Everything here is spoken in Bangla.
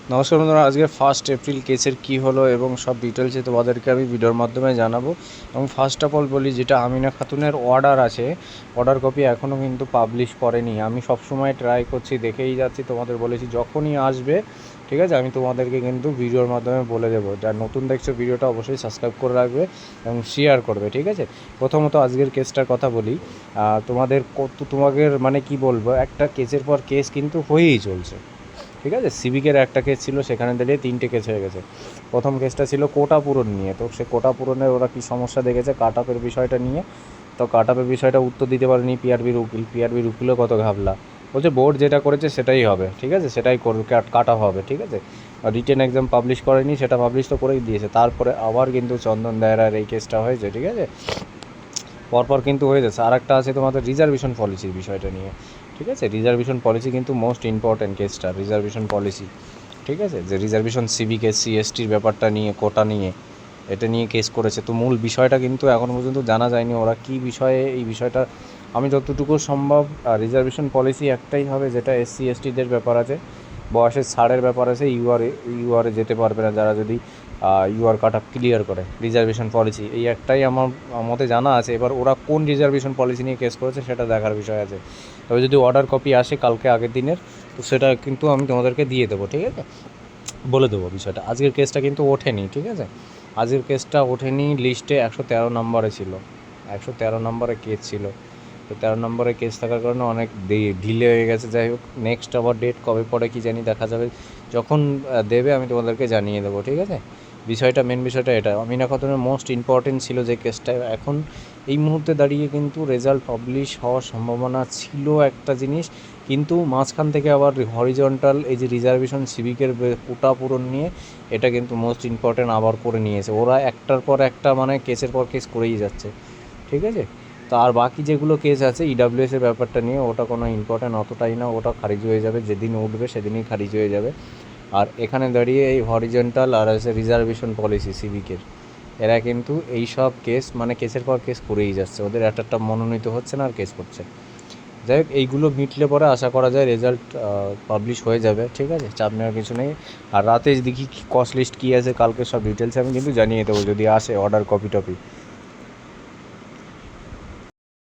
নমস্কার বন্ধুরা, আজকে 1 এপ্রিল কেসের কী হলো এবং সব ডিটেলসে তোমাদেরকে আমি ভিডিওর মাধ্যমে জানাবো। এবং ফার্স্ট অফ অল বলি, যেটা আমিনা খাতুনের অর্ডার আছে, অর্ডার কপি এখনও কিন্তু পাবলিশ করেনি। আমি সবসময় ট্রাই করছি, দেখেই যাচ্ছি, তোমাদের বলেছি যখনই আসবে, ঠিক আছে, আমি তোমাদেরকে কিন্তু ভিডিওর মাধ্যমে বলে দেবো। যারা নতুন দেখছো ভিডিওটা অবশ্যই সাবস্ক্রাইব করে রাখবে এবং শেয়ার করবে, ঠিক আছে। প্রথমত আজকের কেসটার কথা বলি। তোমাদের মানে কি বলবো, একটা কেসের পর কেস কিন্তু হয়েই চলছে, ঠিক আছে। সিভিকের একটা কেস ছিল, সেখানে দাঁড়িয়ে 3টে কেস হয়ে গেছে। প্রথম কেসটা ছিল কোটা পূরণ নিয়ে। তো সে কোটা পূরণের ওরা কী সমস্যা দেখেছে কাট আপের বিষয়টা নিয়ে। তো কাট আপের বিষয়টা উত্তর দিতে পারেনি পিআরবির উকিলও কত ঘাবলা, বলছে বোর্ড যেটা করেছে সেটাই হবে, ঠিক আছে, সেটাই কাট আপ হবে, ঠিক আছে। রিটেন এক্সাম পাবলিশ করেনি, সেটা পাবলিশ তো করেই দিয়েছে। তারপরে আবার কিন্তু চন্দন দায়রার এই কেসটা হয়েছে, ঠিক আছে। পরপর কিন্তু হয়ে যাচ্ছে। আর একটা আছে তোমাদের রিজার্ভেশন পলিসির বিষয়টা নিয়ে, ঠিক আছে। রিজার্ভেশন পলিসি কিন্তু মোস্ট ইম্পর্ট্যান্ট কেসটা, রিজার্ভেশন পলিসি, ঠিক আছে। যে রিজার্ভেশন সিভিক এসসি এসটির ব্যাপারটা নিয়ে, কোটা নিয়ে, এটা নিয়ে কেস করেছে। তো মূল বিষয়টা কিন্তু এখনও পর্যন্ত জানা যায়নি ওরা কী বিষয়ে এই বিষয়টা। আমি যতটুকু সম্ভব, রিজার্ভেশন পলিসি একটাই হবে, যেটা এসসি এসটিদের ব্যাপার আছে, বয়সের ছাড়ের ব্যাপার আছে। ইউআরে যেতে পারবে না যারা যদি ইউআর কাট আপ ক্লিয়ার করে। রিজার্ভেশন পলিসি এই একটাই আমার মতে জানা আছে। এবার ওরা কোন রিজার্ভেশন পলিসি নিয়ে কেস করেছে সেটা দেখার বিষয় আছে। তবে যদি অর্ডার কপি আসে কালকে আগের দিনের, তো সেটা কিন্তু আমি তোমাদেরকে দিয়ে দেবো, ঠিক আছে, বলে দেবো বিষয়টা। আজকের কেসটা কিন্তু ওঠেনি, ঠিক আছে। আজকের কেসটা ওঠেনি, লিস্টে 113 নম্বরে ছিল, 113 নম্বরে কেস ছিল। তো 13 নম্বরে কেস থাকার কারণে অনেক ডিলে হয়ে গেছে। যাই হোক, নেক্সট আবার ডেট কবে পড়ে কি জানি, দেখা যাবে। যখন দেবে আমি তোমাদেরকে জানিয়ে দেবো, ঠিক আছে। মেন বিষয়টা এটা, আমিনা খাতুনের মোস্ট ইম্পর্টেন্ট ছিল যে কেসটা। এখন এই মুহূর্তে দাঁড়িয়ে কিন্তু রেজাল্ট পাবলিশ হওয়ার সম্ভাবনা ছিল একটা জিনিস, কিন্তু মাঝখান থেকে আবার হরিজন্টাল এই যে রিজার্ভেশন সিভিকের কোটা পূরণ নিয়ে, এটা কিন্তু মোস্ট ইম্পর্টেন্ট আবার করে নিয়েছে। ওরা একটার পর একটা মানে কেসের পর কেস করেই যাচ্ছে, ঠিক আছে। তো আর বাকি যেগুলো কেস আছে ইডাব্লিউএসের ব্যাপারটা নিয়ে, ওটা কোনো ইম্পর্টেন্ট অতটাই না, ওটা খারিজ হয়ে যাবে, যেদিন উঠবে সেদিনই খারিজ হয়ে যাবে। আর এখানে দাঁড়িয়ে এই হরিজন্টাল আর আছে রিজার্ভেশন পলিসি সিভিকের, এরা কিন্তু এই সব কেস মানে কেসের পর কেস করেই যাচ্ছে, ওদের একটা মনোনীত হচ্ছে না আর কেস করছে। যাই হোক, এইগুলো মিটলে পরে আশা করা যায় রেজাল্ট পাবলিশ হয়ে যাবে, ঠিক আছে, চাপ নেওয়ার কিছু নেই। আর রাতে দেখি কস্ট লিস্ট কী আছে, কালকে সব ডিটেলস আমি কিন্তু জানিয়ে দেবো যদি আসে অর্ডার কপি টপি।